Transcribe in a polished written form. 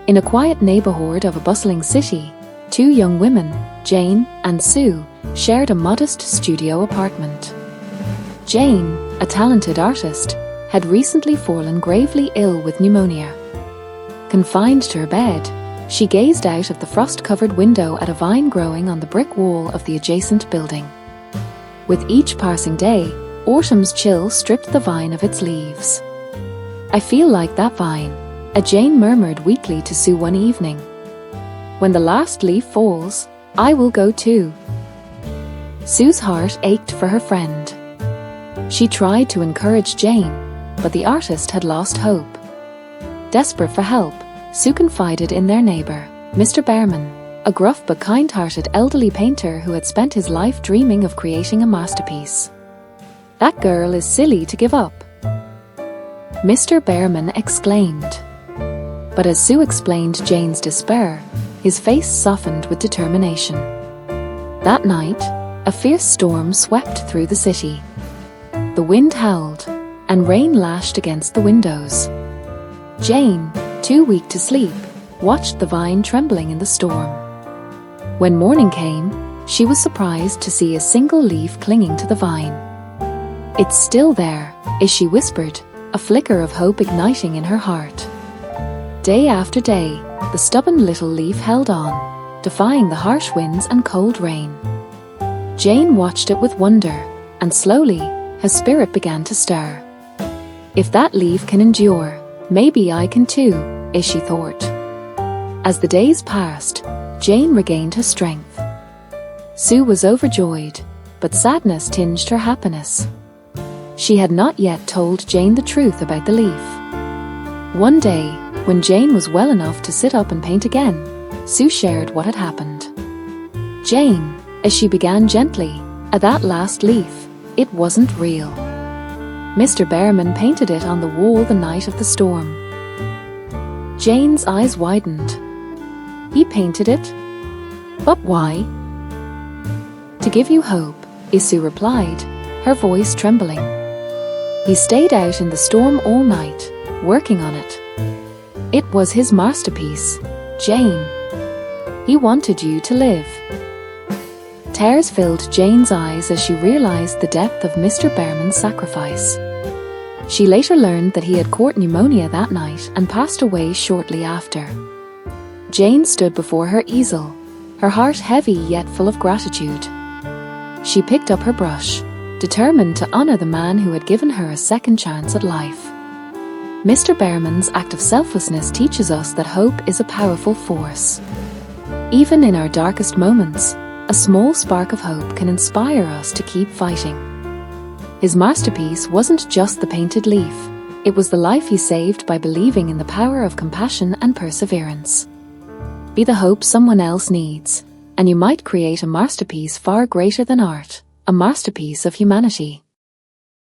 In a quiet neighborhood of a bustling city, two young women, Jane and Sue, shared a modest studio apartment. Jane, a talented artist, had recently fallen gravely ill with pneumonia. Confined to her bed, she gazed out of the frost-covered window at a vine growing on the brick wall of the adjacent building. With each passing day, autumn's chill stripped the vine of its leaves. "I feel like that vine," Jane murmured weakly to Sue one evening. "When the last leaf falls, I will go too." Sue's heart ached for her friend. She tried to encourage Jane, but the artist had lost hope. Desperate for help, Sue confided in their neighbor, Mr. Behrman, a gruff but kind-hearted elderly painter who had spent his life dreaming of creating a masterpiece. "That girl is silly to give up," Mr. Behrman exclaimed. But as Sue explained Jane's despair, his face softened with determination. That night, a fierce storm swept through the city. The wind howled, and rain lashed against the windows. Jane, too weak to sleep, watched the vine trembling in the storm. When morning came, she was surprised to see a single leaf clinging to the vine. "It's still there," she whispered, a flicker of hope igniting in her heart. Day after day, the stubborn little leaf held on, defying the harsh winds and cold rain. Jane watched it with wonder, and slowly, her spirit began to stir. "If that leaf can endure, maybe I can too," she thought. As the days passed, Jane regained her strength. Sue was overjoyed, but sadness tinged her happiness. She had not yet told Jane the truth about the leaf. One day, when Jane was well enough to sit up and paint again, Sue shared what had happened. "Jane," as she began gently, "that last leaf, it wasn't real. Mr. Behrman painted it on the wall the night of the storm." Jane's eyes widened. "He painted it? But why?" "To give you hope," Sue replied, her voice trembling. "He stayed out in the storm all night, working on it. It was his masterpiece, Jane. He wanted you to live." Tears filled Jane's eyes as she realized the depth of Mr. Behrman's sacrifice. She later learned that he had caught pneumonia that night and passed away shortly after. Jane stood before her easel, her heart heavy yet full of gratitude. She picked up her brush, determined to honor the man who had given her a second chance at life. Mr. Behrman's act of selflessness teaches us that hope is a powerful force. Even in our darkest moments, a small spark of hope can inspire us to keep fighting. His masterpiece wasn't just the painted leaf, it was the life he saved by believing in the power of compassion and perseverance. Be the hope someone else needs, and you might create a masterpiece far greater than art, a masterpiece of humanity.